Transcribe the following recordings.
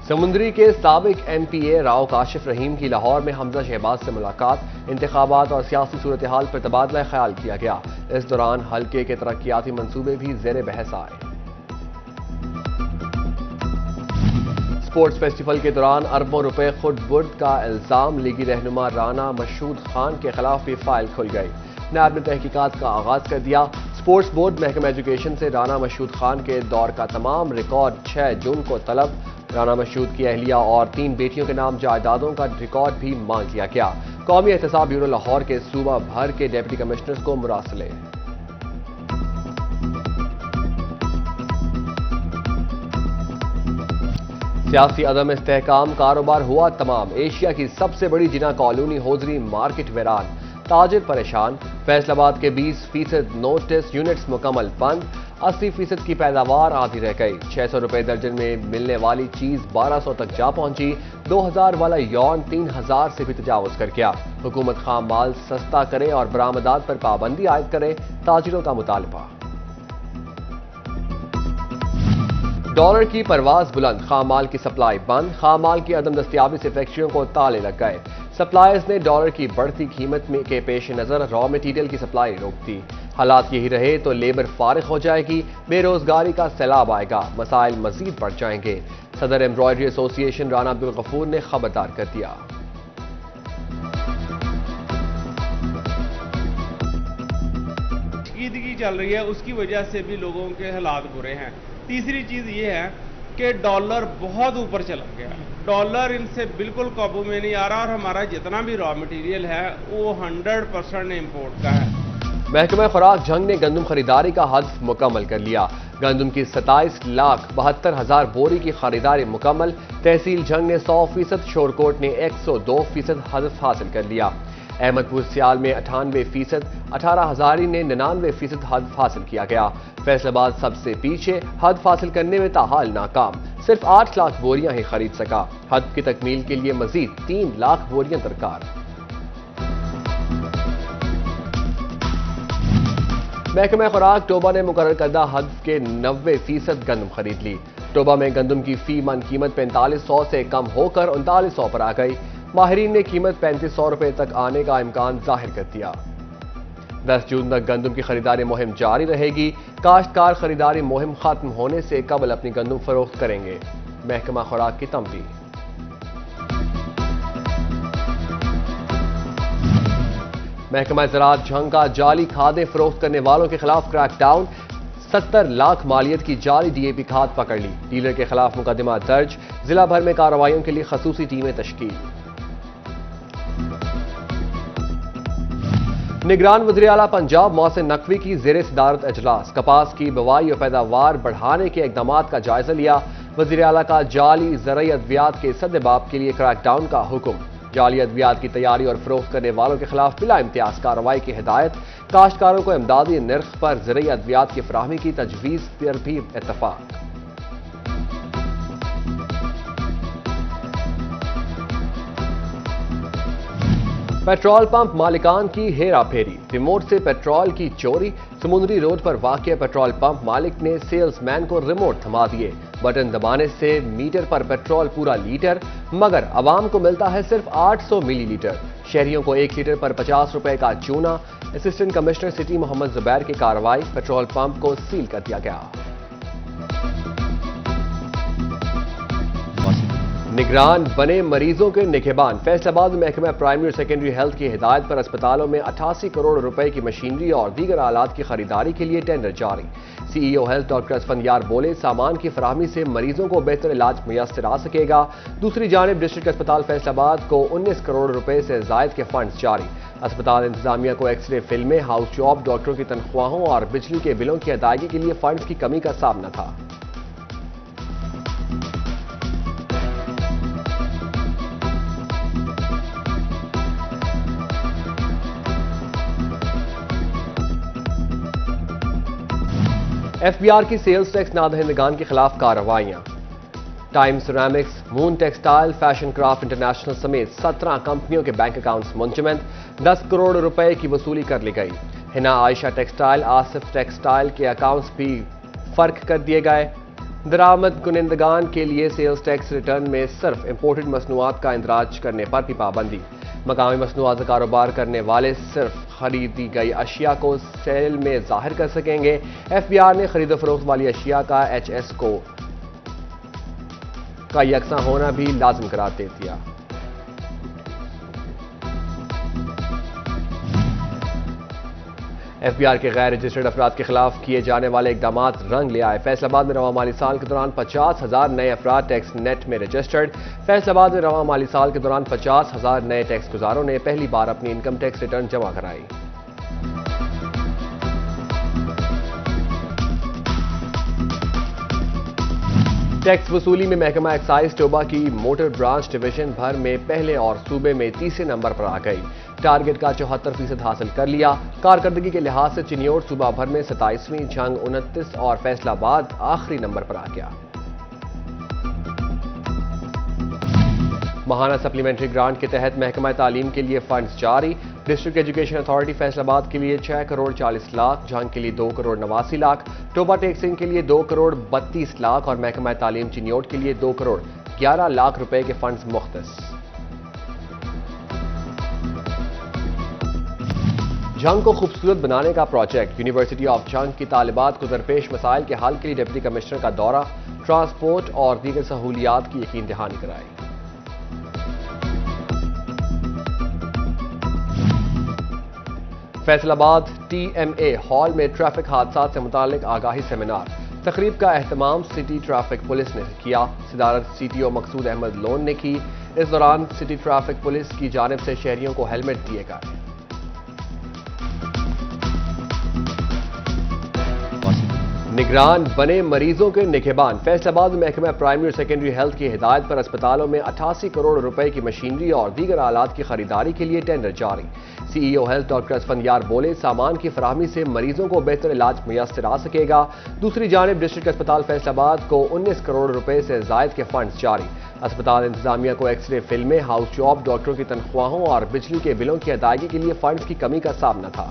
سمندری کے سابق ایم پی اے راؤ کاشف رحیم کی لاہور میں حمزہ شہباز سے ملاقات، انتخابات اور سیاسی صورتحال پر تبادلہ خیال کیا گیا۔ اس دوران حلقے کے ترقیاتی منصوبے بھی زیر بحث آئے۔ اسپورٹس فیسٹیول کے دوران اربوں روپے خرد برد کا الزام، لیگی رہنما رانا مشہود خان کے خلاف بھی فائل کھل گئی۔ نیب نے تحقیقات کا آغاز کر دیا۔ اسپورٹس بورڈ محکمہ ایجوکیشن سے رانا مشہود خان کے دور کا تمام ریکارڈ 6 جون کو طلب۔ رانا مشہود کی اہلیہ اور 3 بیٹیوں کے نام جائیدادوں کا ریکارڈ بھی مانگ لیا گیا۔ قومی احتساب بیورو لاہور کے صوبہ بھر کے ڈپٹی کمشنرز کو مراسلے۔ سیاسی عدم استحکام، کاروبار ہوا تمام۔ ایشیا کی سب سے بڑی جناح کالونی ہوزری مارکیٹ ویران، تاجر پریشان۔ فیصل آباد کے 20% نوٹس یونٹس مکمل بند، 80% کی پیداوار آدھی رہ گئی۔ 600 روپے درجن میں ملنے والی چیز 1200 تک جا پہنچی۔ 2000 والا یون 3000 سے بھی تجاوز کر گیا۔ حکومت خام مال سستا کرے اور برآمدات پر پابندی عائد کرے، تاجروں کا مطالبہ۔ ڈالر کی پرواز بلند، خام مال کی سپلائی بند۔ خام مال کی عدم دستیابی سے فیکٹریوں کو تالے لگ گئے۔ سپلائرز نے ڈالر کی بڑھتی قیمت کے پیش نظر را مٹیریل کی سپلائی روک دی۔ حالات یہی رہے تو لیبر فارغ ہو جائے گی، بے روزگاری کا سیلاب آئے گا، مسائل مزید بڑھ جائیں گے۔ صدر ایمبرائڈری ایسوسی ایشن رانا عبدالغفور نے خبردار کر دیا۔ کشیدگی چل رہی ہے، اس کی وجہ سے بھی لوگوں کے حالات برے ہیں۔ تیسری چیز یہ ہے کہ ڈالر بہت اوپر چلا گیا، ڈالر ان سے بالکل قابو میں نہیں آ رہا، اور ہمارا جتنا بھی را مٹیریل ہے وہ 100% امپورٹ کا ہے۔ محکمہ خوراک جھنگ نے گندم خریداری کا ہدف مکمل کر لیا۔ گندم کی 27,72,000 بوری کی خریداری مکمل۔ تحصیل جھنگ نے 100%، شورکوٹ نے 102% ہدف حاصل کر لیا۔ احمد پور سیال میں 98%، 18 ہزاری نے 99% ہدف حاصل کیا گیا۔ فیصل آباد سب سے پیچھے، ہدف حاصل کرنے میں تاحال ناکام، صرف 8 لاکھ بوریاں ہی خرید سکا۔ ہدف کی تکمیل کے لیے مزید 3 لاکھ بوریاں درکار۔ محکمہ خوراک ٹوبہ نے مقرر کردہ ہدف کے 90% گندم خرید لی۔ ٹوبہ میں گندم کی فی من قیمت 4500 سے کم ہو کر 3900 پر آ گئی۔ ماہرین نے قیمت 3500 روپے تک آنے کا امکان ظاہر کر دیا۔ 10 جون تک گندم کی خریداری مہم جاری رہے گی۔ کاشتکار خریداری مہم ختم ہونے سے قبل اپنی گندم فروخت کریں گے۔ محکمہ خوراک کی تنبیہ۔ محکمہ زراعت جھنگ کا جعلی کھادیں فروخت کرنے والوں کے خلاف کریک ڈاؤن، 70 لاکھ مالیت کی جعلی ڈی اے پی کھاد پکڑ لی۔ ڈیلر کے خلاف مقدمہ درج، ضلع بھر میں کارروائیوں کے لیے خصوصی ٹیمیں تشکیل۔ نگران وزیر اعلیٰ پنجاب محسن نقوی کی زیر صدارت اجلاس، کپاس کی بوائی اور پیداوار بڑھانے کے اقدامات کا جائزہ لیا۔ وزیر اعلیٰ کا جعلی زرعی ادویات کے سد باب کے لیے کریک ڈاؤن کا حکم۔ جعلی ادویات کی تیاری اور فروخت کرنے والوں کے خلاف بلا امتیاز کارروائی کی ہدایت۔ کاشتکاروں کو امدادی نرخ پر زرعی ادویات کی فراہمی کی تجویز پر بھی اتفاق۔ پیٹرول پمپ مالکان کی ہیرا پھیری، ریموٹ سے پیٹرول کی چوری۔ سمندری روڈ پر واقع پیٹرول پمپ مالک نے سیلز مین کو ریموٹ تھما دیے۔ بٹن دبانے سے میٹر پر پیٹرول پورا لیٹر، مگر عوام کو ملتا ہے صرف 800 ملی لیٹر۔ شہریوں کو 1 لیٹر پر 50 روپے کا چونا۔ اسسٹنٹ کمشنر سٹی محمد زبیر کی کارروائی، پیٹرول پمپ کو سیل کر دیا گیا۔ نگران بنے مریضوں کے نگہبان، فیصل آباد میں محکمہ پرائمری اور سیکنڈری ہیلتھ کی ہدایت پر اسپتالوں میں 88 کروڑ روپے کی مشینری اور دیگر آلات کی خریداری کے لیے ٹینڈر جاری۔ سی ای او ہیلتھ ڈاکٹر اسفندیار بولے، سامان کی فراہمی سے مریضوں کو بہتر علاج میسر آ سکے گا۔ دوسری جانب ڈسٹرکٹ اسپتال فیصل آباد کو 19 کروڑ روپے سے زائد کے فنڈز جاری۔ اسپتال انتظامیہ کو ایکس رے فلمیں، ہاؤس جاب، ڈاکٹروں کی تنخواہوں اور بجلی کے بلوں کی ادائیگی کے لیے فنڈز کی کمی کا سامنا تھا۔ ایف بی آر کی سیلز ٹیکس نادہندگان کے خلاف کارروائیاں۔ ٹائم سیرامکس، مون ٹیکسٹائل، فیشن کرافٹ انٹرنیشنل سمیت 17 کمپنیوں کے بینک اکاؤنٹس منجمد، 10 کروڑ روپے کی وصولی کر لی گئی۔ ہنا عائشہ ٹیکسٹائل، آصف ٹیکسٹائل کے اکاؤنٹس بھی فرق کر دیے گئے۔ درآمد کنندگان کے لیے سیلز ٹیکس ریٹرن میں صرف امپورٹڈ مصنوعات کا اندراج کرنے پر بھی پابندی۔ مقامی مصنوعات کا کاروبار کرنے والے صرف خریدی گئی اشیاء کو سیل میں ظاہر کر سکیں گے۔ ایف بی آر نے خرید و فروخت والی اشیاء کا ایچ ایس کا یکساں ہونا بھی لازم قرار دے دیا۔ ایف بی آر کے غیر رجسٹرڈ افراد کے خلاف کیے جانے والے اقدامات رنگ لے آئے۔ فیصل آباد میں رواں مالی سال کے دوران 50,000 نئے افراد ٹیکس نیٹ میں رجسٹرڈ۔ فیصل آباد میں رواں مالی سال کے دوران 50,000 نئے ٹیکس گزاروں نے پہلی بار اپنی انکم ٹیکس ریٹرن جمع کرائی۔ ٹیکس وصولی میں محکمہ ایکسائز ٹوبہ کی موٹر برانچ ڈویژن بھر میں پہلے اور صوبے میں تیسرے نمبر پر آ گئی۔ ٹارگٹ کا 74% حاصل کر لیا۔ کارکردگی کے لحاظ سے چنیوٹ صوبہ بھر میں 27ویں، جھنگ 29 اور فیصل آباد آخری نمبر پر آ گیا۔ ماہانہ سپلیمنٹری گرانٹ کے تحت محکمہ تعلیم کے لیے فنڈز جاری۔ ڈسٹرکٹ ایجوکیشن اتھارٹی فیصل آباد کے لیے 6 کروڑ 40 لاکھ، جھنگ کے لیے 2 کروڑ 89 لاکھ، ٹوبہ ٹیکسنگ کے لیے 2 کروڑ 32 لاکھ اور محکمہ تعلیم چنیوٹ کے لیے 2 کروڑ 11 لاکھ روپے کے فنڈز مختص۔ جھنگ کو خوبصورت بنانے کا پروجیکٹ۔ یونیورسٹی آف جھنگ کی طالبات کو درپیش مسائل کے حل کے لیے ڈپٹی کمشنر کا دورہ، ٹرانسپورٹ اور دیگر سہولیات کی یقین دہانی کرائی۔ فیصل آباد ٹی ایم اے ہال میں ٹریفک حادثات سے متعلق آگاہی سیمینار۔ تقریب کا اہتمام سٹی ٹریفک پولیس نے کیا۔ صدارت سی ٹی او مقصود احمد لون نے کی۔ اس دوران سٹی ٹریفک پولیس کی جانب سے شہریوں کو ہیلمٹ دیے گئے۔ نگران بنے مریضوں کے نگہبان۔ فیصل آباد میں محکمہ پرائمری اور سیکنڈری ہیلتھ کی ہدایت پر اسپتالوں میں 88 کروڑ روپے کی مشینری اور دیگر آلات کی خریداری کے لیے ٹینڈر جاری۔ سی ای او ہیلتھ ڈاکٹر اسفندیار بولے، سامان کی فراہمی سے مریضوں کو بہتر علاج میسر آ سکے گا۔ دوسری جانب ڈسٹرکٹ اسپتال فیصل آباد کو 19 کروڑ روپے سے زائد کے فنڈز جاری۔ اسپتال انتظامیہ کو ایکس رے فلمیں، ہاؤس جاب، ڈاکٹروں کی تنخواہوں اور بجلی کے بلوں کی ادائیگی کے لیے فنڈز کی کمی کا سامنا تھا۔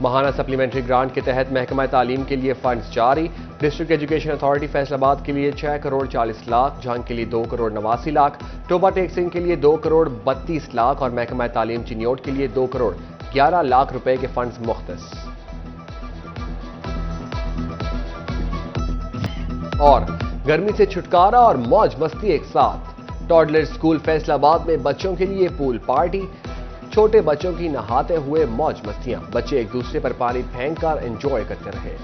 ماہانہ سپلیمنٹری گرانٹ کے تحت محکمہ تعلیم کے لیے فنڈز جاری۔ ڈسٹرکٹ ایجوکیشن اتھارٹی فیصل آباد کے لیے 6 کروڑ 40 لاکھ، جھنگ کے لیے 2 کروڑ 89 لاکھ، ٹوبہ ٹیکسنگ کے لیے 2 کروڑ 32 لاکھ اور محکمہ تعلیم چنیوٹ کے لیے 2 کروڑ 11 لاکھ روپے کے فنڈز مختص۔ اور گرمی سے چھٹکارا اور موج مستی ایک ساتھ۔ ٹاڈلر اسکول فیصل آباد میں بچوں کے لیے پول پارٹی، چھوٹے بچوں کی نہاتے ہوئے موج مستیاں، بچے ایک دوسرے پر پانی پھینک کر انجوائے کرتے رہے۔